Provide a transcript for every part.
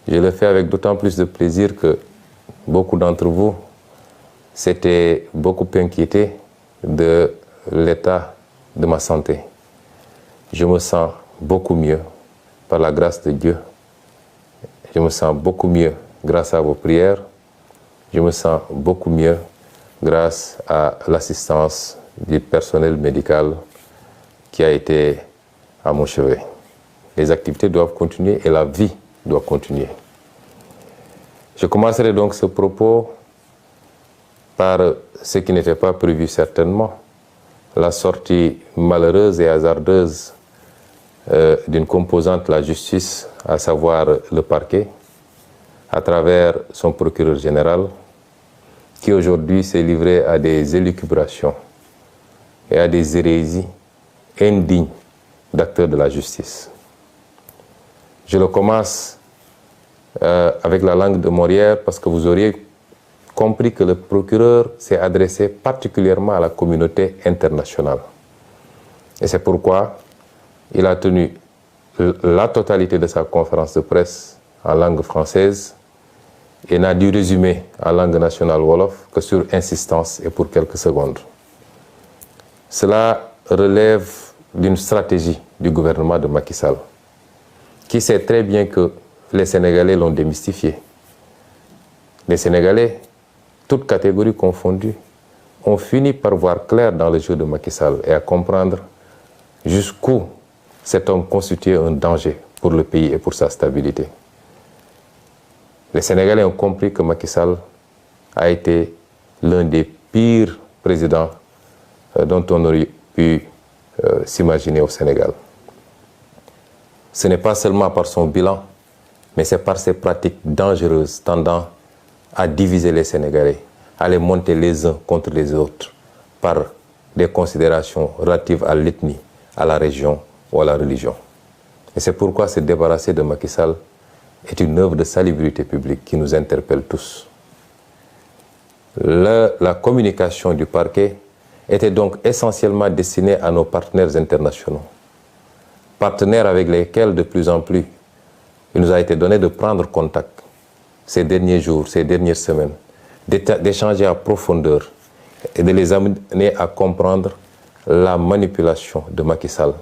Je le fais avec d'autant plus de plaisir que beaucoup d'entre vous s'étaient beaucoup inquiétés de l'état de ma santé. Je me sens beaucoup mieux par la grâce de Dieu. Je me sens beaucoup mieux grâce à vos prières. Je me sens beaucoup mieux grâce à l'assistance du personnel médical qui a été à mon chevet. Les activités doivent continuer et la vie doit continuer. Je commencerai donc ce propos par ce qui n'était pas prévu certainement, la sortie malheureuse et hasardeuse d'une composante de la justice, à savoir le parquet, à travers son procureur général, qui aujourd'hui s'est livré à des élucubrations et à des hérésies indignes d'acteurs de la justice. Je le commence avec la langue de Molière parce que vous auriez compris que le procureur s'est adressé particulièrement à la communauté internationale. Et c'est pourquoi il a tenu la totalité de sa conférence de presse en langue française et n'a dû résumer en langue nationale wolof que sur insistance et pour quelques secondes. Cela relève d'une stratégie du gouvernement de Macky Sall, qui sait très bien que les Sénégalais l'ont démystifié. Les Sénégalais, toutes catégories confondues, ont fini par voir clair dans le jeu de Macky Sall et à comprendre jusqu'où cet homme constituait un danger pour le pays et pour sa stabilité. Les Sénégalais ont compris que Macky Sall a été l'un des pires présidents dont on aurait pu s'imaginer au Sénégal. Ce n'est pas seulement par son bilan, mais c'est par ses pratiques dangereuses tendant à diviser les Sénégalais, à les monter les uns contre les autres, par des considérations relatives à l'ethnie, à la région ou à la religion. Et c'est pourquoi se débarrasser de Macky Sall est une œuvre de salubrité publique qui nous interpelle tous. La communication du parquet était donc essentiellement destinée à nos partenaires internationaux, partenaires avec lesquels de plus en plus il nous a été donné de prendre contact ces derniers jours, ces dernières semaines, d'échanger à profondeur et de les amener à comprendre la manipulation de Macky Sall,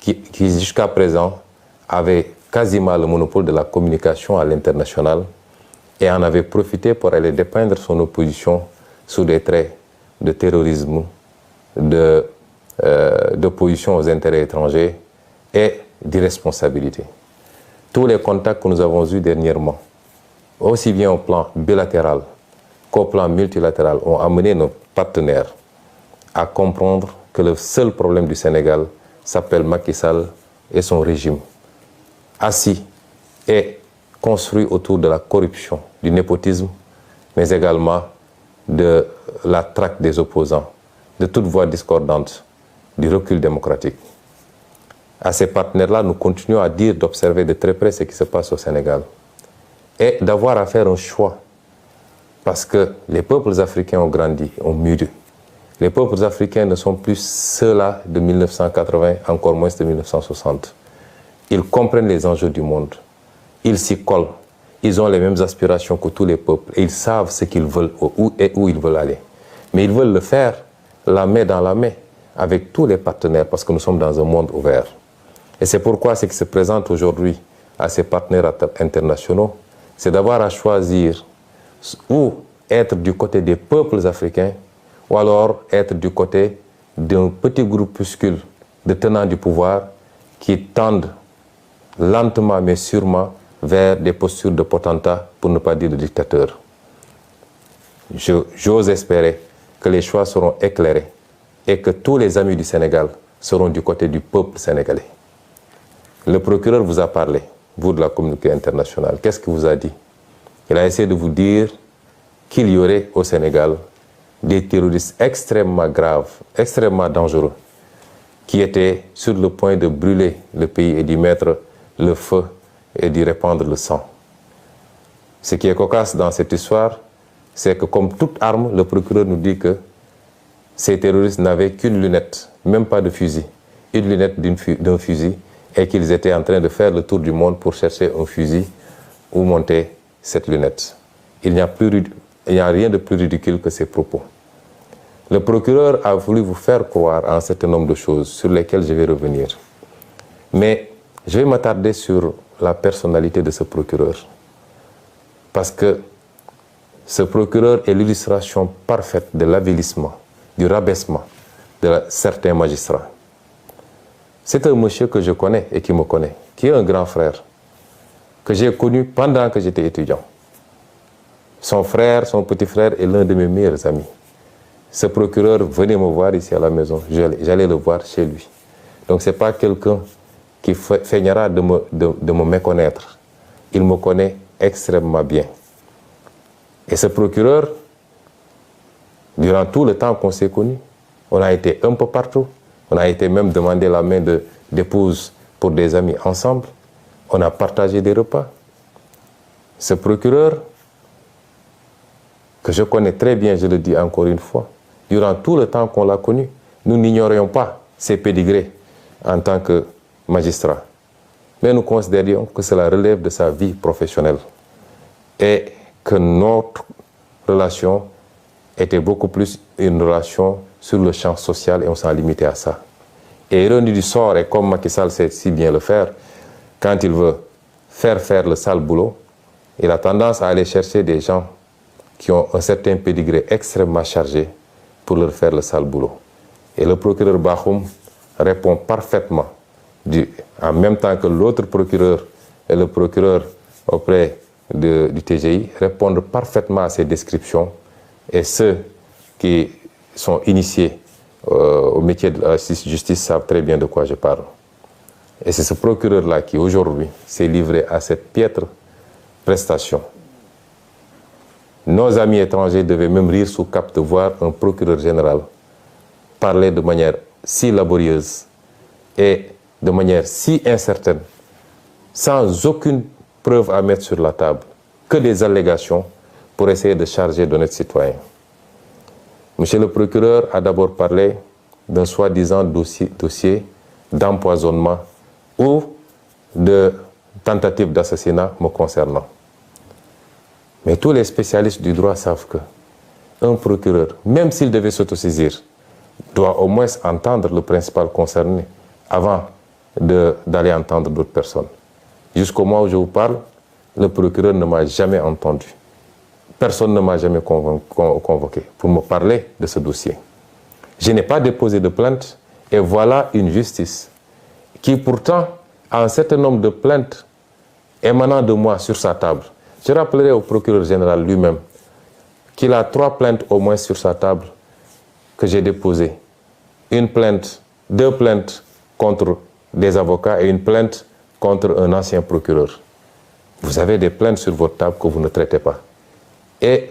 qui jusqu'à présent avait quasiment le monopole de la communication à l'international et en avait profité pour aller dépeindre son opposition sous des traits de terrorisme, d'opposition aux intérêts étrangers et d'irresponsabilité. Tous les contacts que nous avons eus dernièrement, aussi bien au plan bilatéral qu'au plan multilatéral, ont amené nos partenaires à comprendre que le seul problème du Sénégal s'appelle Macky Sall et son régime, assis et construit autour de la corruption, du népotisme, mais également de la traque des opposants, de toute voix discordante, du recul démocratique. À ces partenaires-là, nous continuons à dire d'observer de très près ce qui se passe au Sénégal et d'avoir à faire un choix, parce que les peuples africains ont grandi, ont mûri. Les peuples africains ne sont plus ceux-là de 1980, encore moins de 1960. Ils comprennent les enjeux du monde, ils s'y collent, ils ont les mêmes aspirations que tous les peuples et ils savent ce qu'ils veulent et où ils veulent aller. Mais ils veulent le faire la main dans la main avec tous les partenaires parce que nous sommes dans un monde ouvert. Et c'est pourquoi ce qui se présente aujourd'hui à ces partenaires internationaux, c'est d'avoir à choisir ou être du côté des peuples africains ou alors être du côté d'un petit groupuscule de tenants du pouvoir qui tendent lentement mais sûrement vers des postures de potentats, pour ne pas dire de dictateurs. J'ose espérer que les choix seront éclairés et que tous les amis du Sénégal seront du côté du peuple sénégalais. Le procureur vous a parlé, vous de la communauté internationale. Qu'est-ce qu'il vous a dit? Il a essayé de vous dire qu'il y aurait au Sénégal des terroristes extrêmement graves, extrêmement dangereux, qui étaient sur le point de brûler le pays et d'y mettre le feu et d'y répandre le sang. Ce qui est cocasse dans cette histoire, c'est que comme toute arme, le procureur nous dit que ces terroristes n'avaient qu'une lunette, même pas de fusil, une lunette d'un fusil, et qu'ils étaient en train de faire le tour du monde pour chercher un fusil où montait cette lunette. Il n'y a rien de plus ridicule que ces propos. Le procureur a voulu vous faire croire à un certain nombre de choses sur lesquelles je vais revenir. Mais je vais m'attarder sur la personnalité de ce procureur. Parce que ce procureur est l'illustration parfaite de l'avilissement, du rabaissement de certains magistrats. C'est un monsieur que je connais et qui me connaît, qui est un grand frère, que j'ai connu pendant que j'étais étudiant. Son frère, son petit frère est l'un de mes meilleurs amis. Ce procureur venait me voir ici à la maison, j'allais le voir chez lui. Donc ce n'est pas quelqu'un qui feignera de me méconnaître. Il me connaît extrêmement bien. Et ce procureur, durant tout le temps qu'on s'est connus, on a été un peu partout. On a été même demander la main d'épouse pour des amis ensemble. On a partagé des repas. Ce procureur, que je connais très bien, je le dis encore une fois, durant tout le temps qu'on l'a connu, nous n'ignorions pas ses pédigrés en tant que magistrat. Mais nous considérions que cela relève de sa vie professionnelle et que notre relation était beaucoup plus une relation sur le champ social et on s'en limitait à ça. Et ironie du sort, et comme Macky Sall sait si bien le faire, quand il veut faire le sale boulot, il a tendance à aller chercher des gens qui ont un certain pédigré extrêmement chargé pour leur faire le sale boulot. Et le procureur Bakhoum répond parfaitement, en même temps que l'autre procureur et le procureur auprès du TGI, répondent parfaitement à ces descriptions. Et ceux qui sont initiés au métier de la justice savent très bien de quoi je parle. Et c'est ce procureur-là qui, aujourd'hui, s'est livré à cette piètre prestation. Nos amis étrangers devaient même rire sous cap de voir un procureur général parler de manière si laborieuse et de manière si incertaine, sans aucune preuve à mettre sur la table, que des allégations pour essayer de charger d'honnêtes citoyens. Monsieur le procureur a d'abord parlé d'un soi-disant dossier d'empoisonnement ou de tentative d'assassinat me concernant. Mais tous les spécialistes du droit savent que un procureur, même s'il devait s'autosaisir, doit au moins entendre le principal concerné avant d'aller entendre d'autres personnes. Jusqu'au moment où je vous parle, le procureur ne m'a jamais entendu. Personne ne m'a jamais convoqué pour me parler de ce dossier. Je n'ai pas déposé de plainte et voilà une justice qui pourtant a un certain nombre de plaintes émanant de moi sur sa table. Je rappellerai au procureur général lui-même qu'il a 3 plaintes au moins sur sa table que j'ai déposées. Une plainte, 2 plaintes contre des avocats et une plainte contre un ancien procureur. Vous avez des plaintes sur votre table que vous ne traitez pas. Et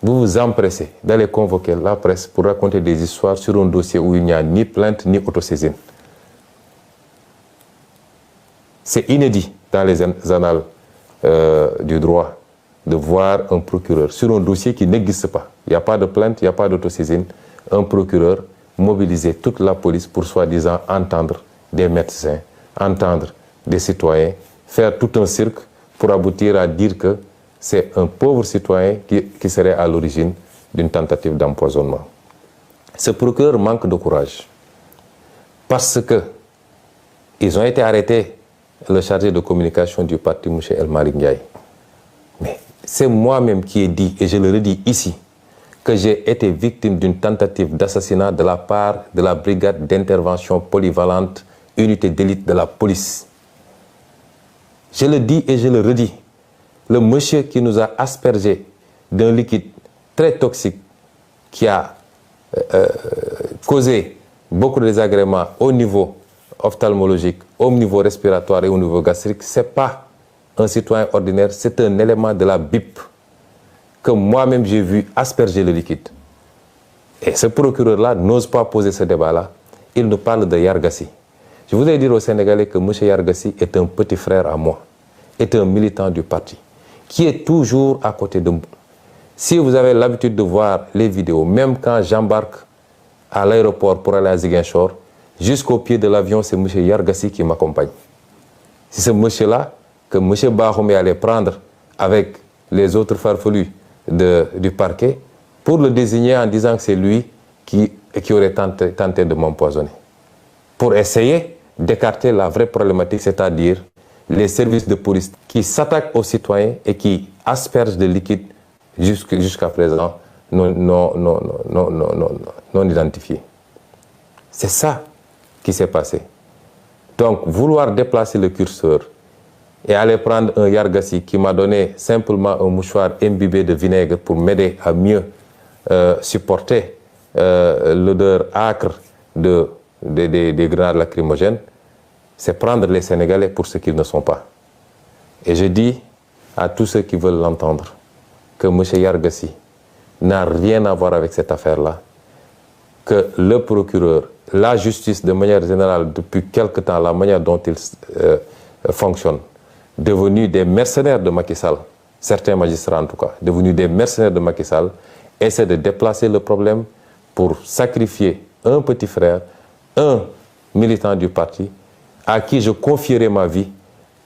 vous vous empressez d'aller convoquer la presse pour raconter des histoires sur un dossier où il n'y a ni plainte ni autosaisine. C'est inédit dans les annales du droit de voir un procureur sur un dossier qui n'existe pas. Il n'y a pas de plainte, il n'y a pas d'autosaisine. Un procureur mobiliser toute la police pour soi-disant entendre des médecins, entendre des citoyens, faire tout un cirque pour aboutir à dire que c'est un pauvre citoyen qui serait à l'origine d'une tentative d'empoisonnement. Ce procureur manque de courage parce que ils ont été arrêtés, le chargé de communication du parti, M. El Malick Ndiaye. Mais c'est moi-même qui ai dit, et je le redis ici, que j'ai été victime d'une tentative d'assassinat de la part de la brigade d'intervention polyvalente, unité d'élite de la police. Je le dis et je le redis. Le monsieur qui nous a aspergé d'un liquide très toxique qui a causé beaucoup de désagréments au niveau ophtalmologique, au niveau respiratoire et au niveau gastrique, ce n'est pas un citoyen ordinaire, c'est un élément de la BIP que moi-même j'ai vu asperger le liquide. Et ce procureur-là n'ose pas poser ce débat-là. Il nous parle de Yargassi. Je voudrais dire aux Sénégalais que M. Yargassi est un petit frère à moi, est un militant du parti, qui est toujours à côté de moi. Si vous avez l'habitude de voir les vidéos, même quand j'embarque à l'aéroport pour aller à Ziguinchor, jusqu'au pied de l'avion, c'est M. Yargassi qui m'accompagne. C'est ce monsieur-là que M. Bahoumé allait prendre avec les autres farfelus du parquet pour le désigner en disant que c'est lui qui aurait tenté de m'empoisonner. Pour essayer d'écarter la vraie problématique, c'est-à-dire les services de police qui s'attaquent aux citoyens et qui aspergent de liquide jusqu'à présent non identifiés. C'est ça qui s'est passé. Donc, vouloir déplacer le curseur et aller prendre un Yargassi qui m'a donné simplement un mouchoir imbibé de vinaigre pour m'aider à mieux supporter l'odeur âcre des grenades lacrymogènes, c'est prendre les Sénégalais pour ce qu'ils ne sont pas. Et je dis à tous ceux qui veulent l'entendre que M. Yargassi n'a rien à voir avec cette affaire-là, que le procureur, la justice de manière générale, depuis quelque temps, la manière dont ils fonctionnent, devenus des mercenaires de Macky Sall, certains magistrats en tout cas, devenus des mercenaires de Macky Sall, essaient de déplacer le problème pour sacrifier un petit frère, un militant du parti, à qui je confierai ma vie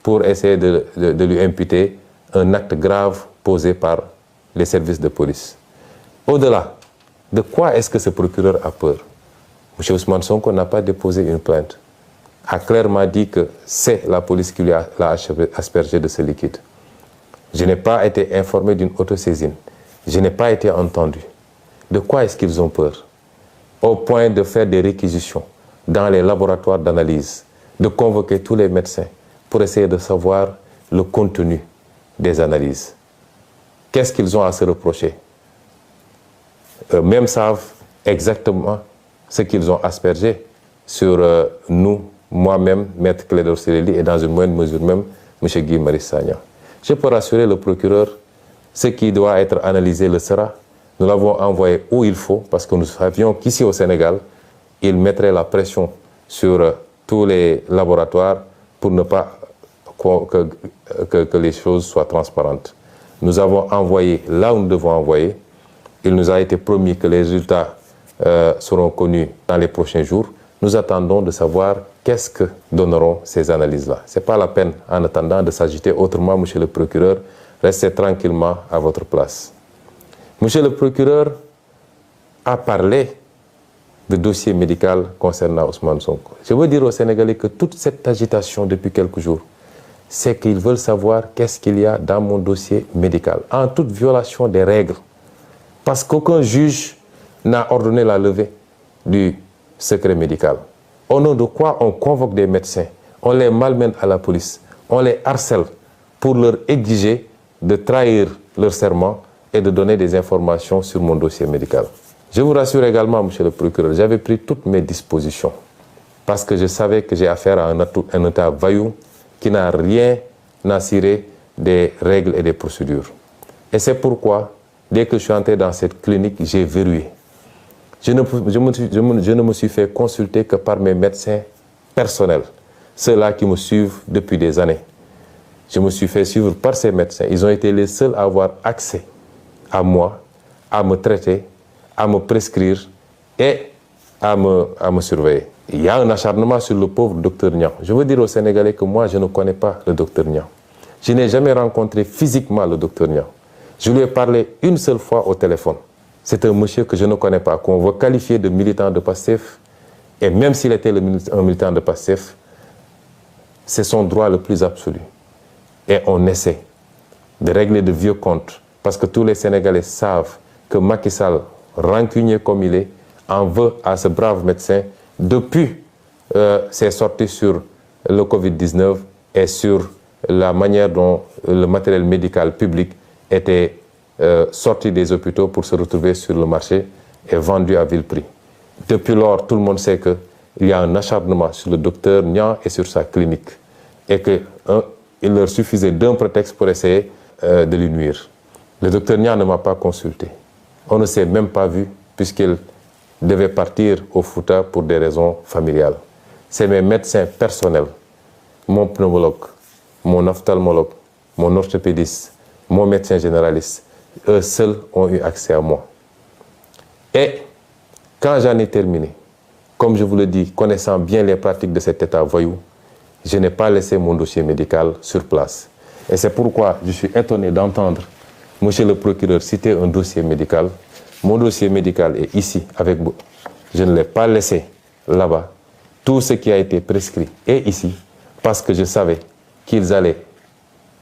pour essayer de lui imputer un acte grave posé par les services de police. Au-delà, de quoi est-ce que ce procureur a peur? M. Ousmane Sonko n'a pas déposé une plainte, a clairement dit que c'est la police qui l'a aspergé de ce liquide. Je n'ai pas été informé d'une autosaisine. Je n'ai pas été entendu. De quoi est-ce qu'ils ont peur? Au point de faire des réquisitions dans les laboratoires d'analyse, de convoquer tous les médecins pour essayer de savoir le contenu des analyses. Qu'est-ce qu'ils ont à se reprocher? Eux-mêmes savent exactement ce qu'ils ont aspergé sur nous, moi-même, Maître Clédor Ciré Ly, et dans une moindre mesure même, M. Guy Marius Sagna. Je peux rassurer le procureur, ce qui doit être analysé le sera. Nous l'avons envoyé où il faut, parce que nous savions qu'ici au Sénégal, il mettrait la pression sur tous les laboratoires pour ne pas que les choses soient transparentes. Nous avons envoyé là où nous devons envoyer. Il nous a été promis que les résultats seront connus dans les prochains jours. Nous attendons de savoir qu'est-ce que donneront ces analyses-là. Ce n'est pas la peine, en attendant, de s'agiter autrement, monsieur le procureur. Restez tranquillement à votre place. Monsieur le procureur a parlé de dossier médical concernant Ousmane Sonko. Je veux dire aux Sénégalais que toute cette agitation depuis quelques jours, c'est qu'ils veulent savoir qu'est-ce qu'il y a dans mon dossier médical, en toute violation des règles. Parce qu'aucun juge n'a ordonné la levée du secret médical. Au nom de quoi on convoque des médecins, on les malmène à la police, on les harcèle pour leur exiger de trahir leur serment et de donner des informations sur mon dossier médical. Je vous rassure également, monsieur le procureur, j'avais pris toutes mes dispositions parce que je savais que j'ai affaire à un État vaillou qui n'a rien à cirer des règles et des procédures. Et c'est pourquoi, dès que je suis entré dans cette clinique, j'ai verrouillé. Je ne me suis fait consulter que par mes médecins personnels, ceux-là qui me suivent depuis des années. Je me suis fait suivre par ces médecins. Ils ont été les seuls à avoir accès à moi, à me traiter, à me prescrire et à me surveiller. Il y a un acharnement sur le pauvre docteur Niang. Je veux dire aux Sénégalais que moi, je ne connais pas le docteur Niang. Je n'ai jamais rencontré physiquement le docteur Niang. Je lui ai parlé une seule fois au téléphone. C'est un monsieur que je ne connais pas, qu'on veut qualifier de militant de PASTEF. Et même s'il était un militant de PASTEF, c'est son droit le plus absolu. Et on essaie de régler de vieux comptes. Parce que tous les Sénégalais savent que Macky Sall, rancunier comme il est, en veut à ce brave médecin depuis ses sorties sur le Covid-19 et sur la manière dont le matériel médical public était sorti des hôpitaux pour se retrouver sur le marché et vendu à vil prix. Depuis lors, tout le monde sait qu'il y a un acharnement sur le docteur Niang et sur sa clinique et qu'il leur suffisait d'un prétexte pour essayer de lui nuire. Le docteur Niang ne m'a pas consulté. On ne s'est même pas vu puisqu'il devait partir au Fouta pour des raisons familiales. C'est mes médecins personnels, mon pneumologue, mon ophtalmologue, mon orthopédiste, mon médecin généraliste, eux seuls ont eu accès à moi. Et quand j'en ai terminé, comme je vous le dis, connaissant bien les pratiques de cet État voyou, je n'ai pas laissé mon dossier médical sur place. Et c'est pourquoi je suis étonné d'entendre monsieur le procureur citer un dossier médical. Mon dossier médical est ici avec vous. Je ne l'ai pas laissé là-bas. Tout ce qui a été prescrit est ici parce que je savais qu'ils allaient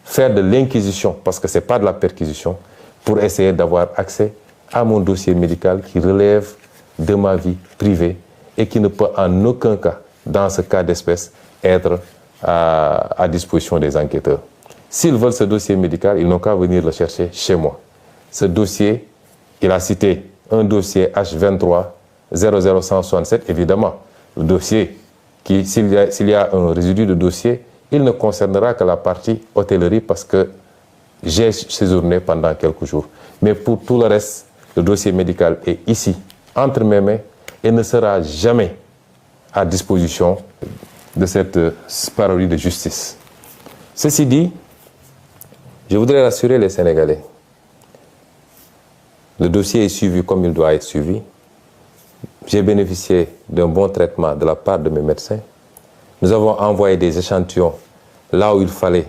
faire de l'inquisition, parce que ce n'est pas de la perquisition, pour essayer d'avoir accès à mon dossier médical qui relève de ma vie privée et qui ne peut en aucun cas, dans ce cas d'espèce, être à disposition des enquêteurs. S'ils veulent ce dossier médical, ils n'ont qu'à venir le chercher chez moi. Ce dossier, il a cité un dossier H23 00167, évidemment. Le dossier, s'il y a un résidu de dossier, il ne concernera que la partie hôtellerie parce que j'ai séjourné pendant quelques jours. Mais pour tout le reste, le dossier médical est ici, entre mes mains, et ne sera jamais à disposition de cette parodie de justice. Ceci dit, je voudrais rassurer les Sénégalais. Le dossier est suivi comme il doit être suivi. J'ai bénéficié d'un bon traitement de la part de mes médecins. Nous avons envoyé des échantillons là où il fallait,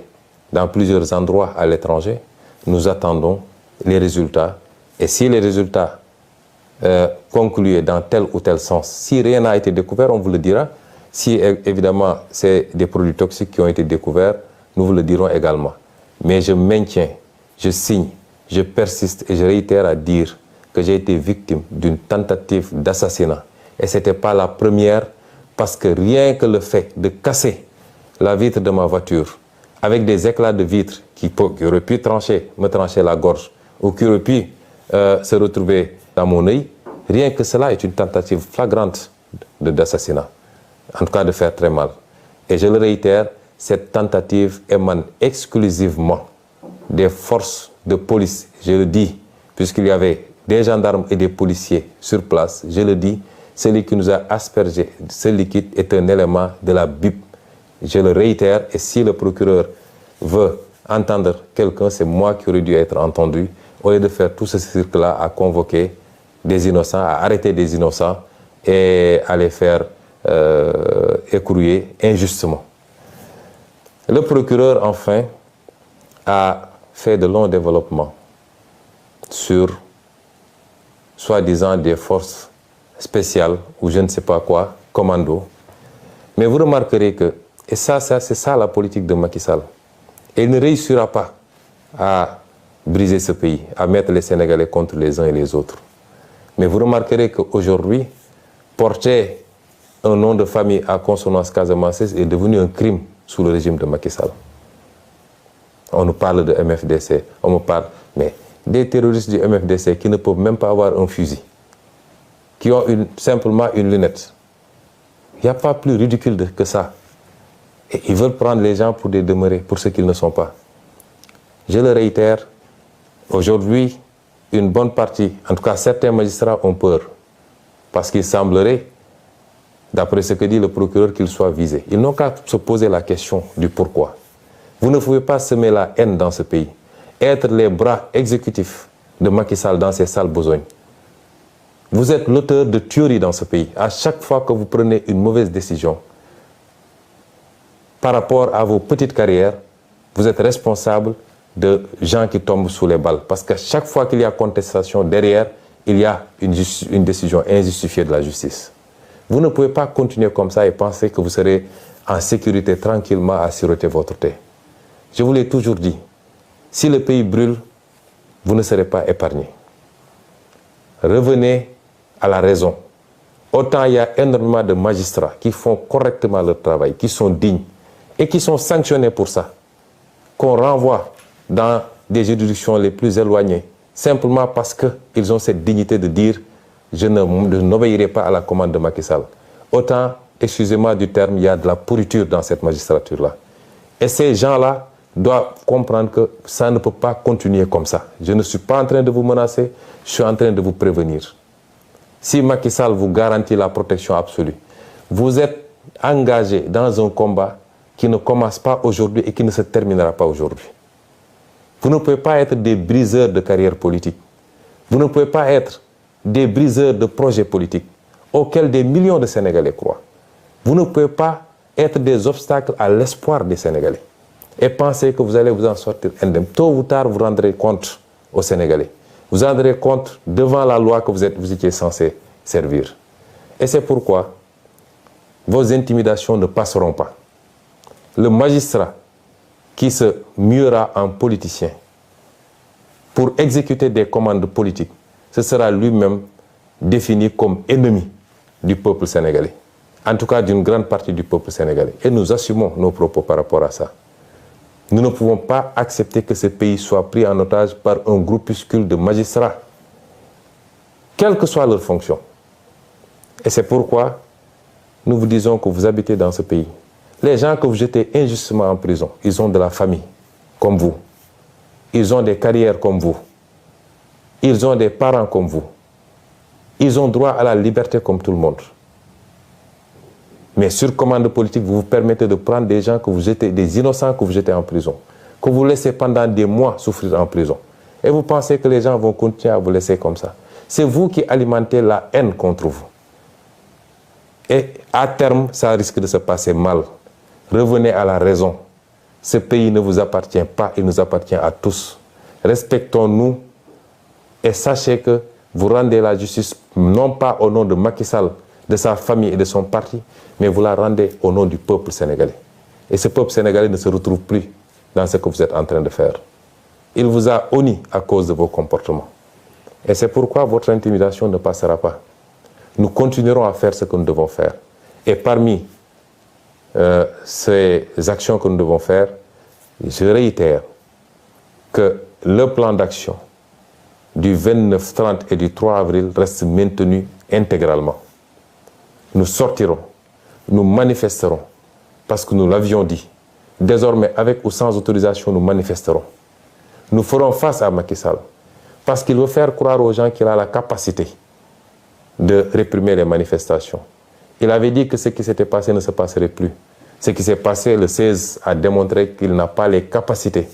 dans plusieurs endroits à l'étranger. Nous attendons les résultats. Et si les résultats concluent dans tel ou tel sens, si rien n'a été découvert, on vous le dira. Si évidemment c'est des produits toxiques qui ont été découverts, nous vous le dirons également. Mais je maintiens, je signe, je persiste et je réitère à dire que j'ai été victime d'une tentative d'assassinat. Et ce n'était pas la première, parce que rien que le fait de casser la vitre de ma voiture avec des éclats de vitre qui auraient pu me trancher la gorge ou qui auraient pu se retrouver dans mon œil, rien que cela est une tentative flagrante d'assassinat, en tout cas de faire très mal. Et je le réitère, cette tentative émane exclusivement des forces de police, je le dis, puisqu'il y avait des gendarmes et des policiers sur place, je le dis, celui qui nous a aspergé ce liquide est un élément de la BIP. Je le réitère, et si le procureur veut entendre quelqu'un, c'est moi qui aurais dû être entendu, au lieu de faire tout ce cirque-là à convoquer des innocents, à arrêter des innocents et à les faire écrouiller injustement. Le procureur, enfin, a fait de longs développements sur, soi-disant, des forces spéciales ou je ne sais pas quoi, commando. Mais vous remarquerez que, et ça c'est ça la politique de Macky Sall, et il ne réussira pas à briser ce pays, à mettre les Sénégalais contre les uns et les autres. Mais vous remarquerez qu'aujourd'hui, porter un nom de famille à consonance casamançaise est devenu un crime sous le régime de Macky Sall. On nous parle de MFDC, on me parle, mais des terroristes du MFDC qui ne peuvent même pas avoir un fusil, qui ont simplement une lunette. Il n'y a pas plus ridicule que ça. Et ils veulent prendre les gens pour des demeurés, pour ce qu'ils ne sont pas. Je le réitère, aujourd'hui, une bonne partie, en tout cas certains magistrats ont peur, parce qu'il semblerait, d'après ce que dit le procureur, qu'ils soient visés. Ils n'ont qu'à se poser la question du pourquoi. Vous ne pouvez pas semer la haine dans ce pays, être les bras exécutifs de Macky Sall dans ses sales besognes. Vous êtes l'auteur de tueries dans ce pays. À chaque fois que vous prenez une mauvaise décision, par rapport à vos petites carrières, vous êtes responsable de gens qui tombent sous les balles. Parce qu'à chaque fois qu'il y a contestation derrière, il y a une décision injustifiée de la justice. Vous ne pouvez pas continuer comme ça et penser que vous serez en sécurité tranquillement à siroter votre thé. Je vous l'ai toujours dit, si le pays brûle, vous ne serez pas épargné. Revenez à la raison. Autant il y a énormément de magistrats qui font correctement leur travail, qui sont dignes et qui sont sanctionnés pour ça, qu'on renvoie dans des juridictions les plus éloignées, simplement parce qu'ils ont cette dignité de dire « je n'obéirai pas à la commande de Macky Sall ». Autant, excusez-moi du terme, il y a de la pourriture dans cette magistrature-là. Et ces gens-là doivent comprendre que ça ne peut pas continuer comme ça. Je ne suis pas en train de vous menacer, je suis en train de vous prévenir. Si Macky Sall vous garantit la protection absolue, vous êtes engagé dans un combat qui ne commence pas aujourd'hui et qui ne se terminera pas aujourd'hui. Vous ne pouvez pas être des briseurs de carrière politique. Vous ne pouvez pas être des briseurs de projets politiques auxquels des millions de Sénégalais croient. Vous ne pouvez pas être des obstacles à l'espoir des Sénégalais. et pensez que vous allez vous en sortir indemne. Tôt ou tard, vous rendrez compte aux Sénégalais. Vous rendrez compte devant la loi que vous étiez censé servir. Et c'est pourquoi vos intimidations ne passeront pas. Le magistrat qui se muera en politicien pour exécuter des commandes politiques, ce sera lui-même défini comme ennemi du peuple sénégalais. En tout cas, d'une grande partie du peuple sénégalais. Et nous assumons nos propos par rapport à ça. Nous ne pouvons pas accepter que ce pays soit pris en otage par un groupuscule de magistrats, quelle que soit leur fonction. Et c'est pourquoi nous vous disons que vous habitez dans ce pays. Les gens que vous jetez injustement en prison, ils ont de la famille, comme vous. Ils ont des carrières comme vous. Ils ont des parents comme vous. Ils ont droit à la liberté comme tout le monde. Mais sur commande politique, vous vous permettez de prendre des gens que vous jetez, des innocents que vous jetez en prison, que vous laissez pendant des mois souffrir en prison. Et vous pensez que les gens vont continuer à vous laisser comme ça. C'est vous qui alimentez la haine contre vous. Et à terme, ça risque de se passer mal. Revenez à la raison. Ce pays ne vous appartient pas, il nous appartient à tous. Respectons-nous et sachez que vous rendez la justice non pas au nom de Macky Sall, de sa famille et de son parti, mais vous la rendez au nom du peuple sénégalais. Et ce peuple sénégalais ne se retrouve plus dans ce que vous êtes en train de faire. Il vous a honni à cause de vos comportements. Et c'est pourquoi votre intimidation ne passera pas. Nous continuerons à faire ce que nous devons faire. Et parmi ces actions que nous devons faire, je réitère que le plan d'action du 29, 30 et du 3 avril reste maintenu intégralement. Nous sortirons, nous manifesterons, parce que nous l'avions dit. Désormais, avec ou sans autorisation, nous manifesterons. Nous ferons face à Macky Sall, parce qu'il veut faire croire aux gens qu'il a la capacité de réprimer les manifestations. Il avait dit que ce qui s'était passé ne se passerait plus. Ce qui s'est passé le 16 a démontré qu'il n'a pas les capacités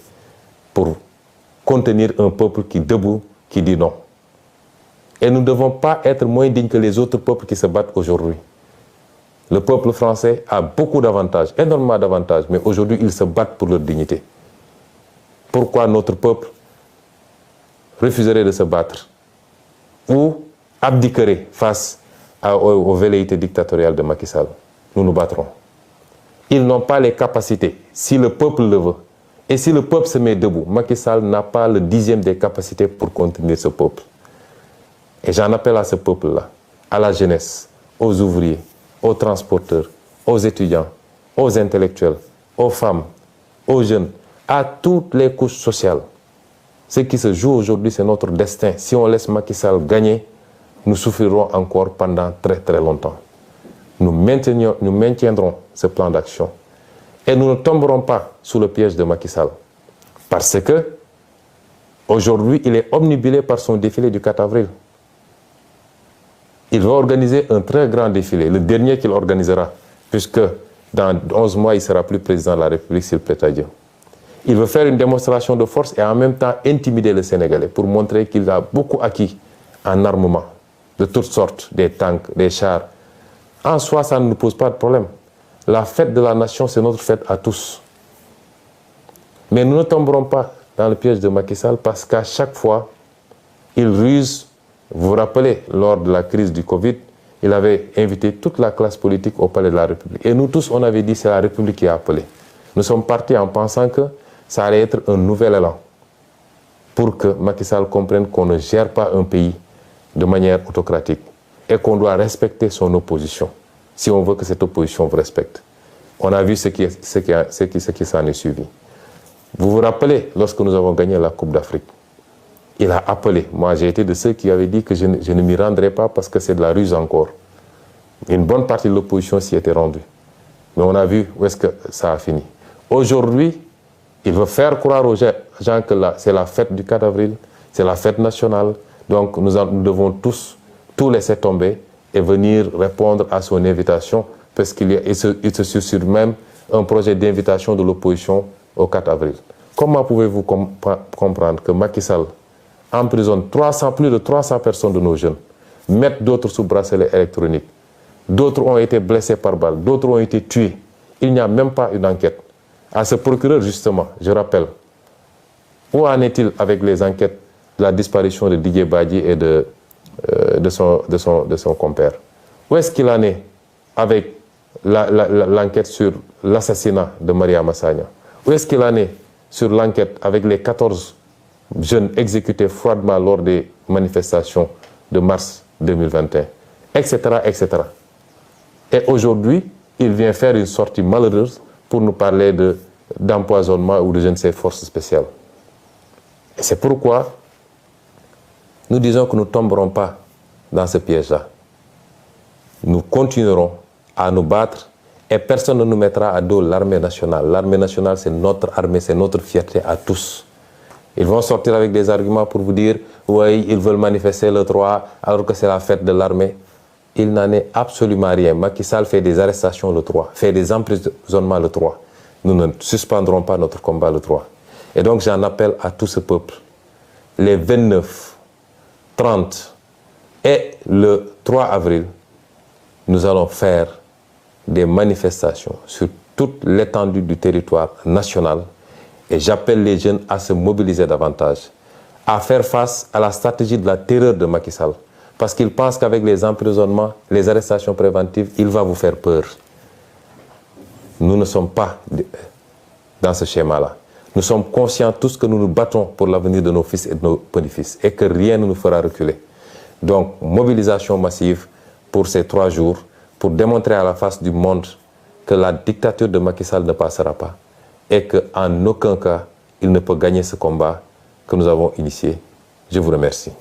pour contenir un peuple qui est debout, qui dit non. Et nous ne devons pas être moins dignes que les autres peuples qui se battent aujourd'hui. Le peuple français a beaucoup d'avantages, énormément d'avantages, mais aujourd'hui, ils se battent pour leur dignité. Pourquoi notre peuple refuserait de se battre ou abdiquerait face aux velléités dictatoriales de Macky Sall? Nous nous battrons. Ils n'ont pas les capacités, si le peuple le veut. Et si le peuple se met debout, Macky Sall n'a pas le 10e des capacités pour contenir ce peuple. Et j'en appelle à ce peuple-là, à la jeunesse, aux ouvriers, aux transporteurs, aux étudiants, aux intellectuels, aux femmes, aux jeunes, à toutes les couches sociales. Ce qui se joue aujourd'hui, c'est notre destin. Si on laisse Macky Sall gagner, nous souffrirons encore pendant très très longtemps. Nous maintiendrons ce plan d'action. Et nous ne tomberons pas sous le piège de Macky Sall. Parce que, aujourd'hui, il est omnibulé par son défilé du 4 avril. Il va organiser un très grand défilé, le dernier qu'il organisera, puisque dans 11 mois, il ne sera plus président de la République s'il plaît à Dieu. Il veut faire une démonstration de force et en même temps intimider le Sénégalais pour montrer qu'il a beaucoup acquis en armement, de toutes sortes, des tanks, des chars. En soi, ça ne nous pose pas de problème. La fête de la nation, c'est notre fête à tous. Mais nous ne tomberons pas dans le piège de Macky Sall parce qu'à chaque fois, il ruse. Vous vous rappelez, lors de la crise du Covid, il avait invité toute la classe politique au palais de la République. Et nous tous, on avait dit que c'est la République qui a appelé. Nous sommes partis en pensant que ça allait être un nouvel élan pour que Macky Sall comprenne qu'on ne gère pas un pays de manière autocratique et qu'on doit respecter son opposition, si on veut que cette opposition vous respecte. On a vu ce qui s'en est suivi. Vous vous rappelez, lorsque nous avons gagné la Coupe d'Afrique, il a appelé. Moi, j'ai été de ceux qui avaient dit que je ne m'y rendrai pas parce que c'est de la ruse encore. Une bonne partie de l'opposition s'y était rendue. Mais on a vu où est-ce que ça a fini. Aujourd'hui, il veut faire croire aux gens que c'est la fête du 4 avril, c'est la fête nationale. Donc, nous devons tous tout laisser tomber et venir répondre à son invitation parce qu'il se susurre même un projet d'invitation de l'opposition au 4 avril. Comment pouvez-vous comprendre que Macky Sall emprisonne plus de 300 personnes de nos jeunes, mettent d'autres sous bracelet électronique, d'autres ont été blessés par balle, d'autres ont été tués. Il n'y a même pas une enquête. À ce procureur, justement, je rappelle, où en est-il avec les enquêtes de la disparition de Didier Badji et de son compère? Où est-ce qu'il en est avec l'enquête sur l'assassinat de Maria Massagna? Où est-ce qu'il en est sur l'enquête avec les 14 jeunes exécutés froidement lors des manifestations de mars 2021, etc., etc. Et aujourd'hui, il vient faire une sortie malheureuse pour nous parler d'empoisonnement ou de je ne sais forces spéciales. Et c'est pourquoi nous disons que nous ne tomberons pas dans ce piège-là. Nous continuerons à nous battre et personne ne nous mettra à dos l'armée nationale. L'armée nationale, c'est notre armée, c'est notre fierté à tous. Ils vont sortir avec des arguments pour vous dire « oui, ils veulent manifester le 3 alors que c'est la fête de l'armée ». Il n'en est absolument rien. Macky Sall fait des arrestations le 3, fait des emprisonnements le 3. Nous ne suspendrons pas notre combat le 3. Et donc j'en appelle à tout ce peuple. Les 29, 30 et le 3 avril, nous allons faire des manifestations sur toute l'étendue du territoire national. Et j'appelle les jeunes à se mobiliser davantage, à faire face à la stratégie de la terreur de Macky Sall. Parce qu'il pense qu'avec les emprisonnements, les arrestations préventives, il va vous faire peur. Nous ne sommes pas dans ce schéma-là. Nous sommes conscients tous que nous nous battons pour l'avenir de nos fils et de nos petits-fils et que rien ne nous fera reculer. Donc, mobilisation massive pour ces 3 jours, pour démontrer à la face du monde que la dictature de Macky Sall ne passera pas et qu'en aucun cas, il ne peut gagner ce combat que nous avons initié. Je vous remercie.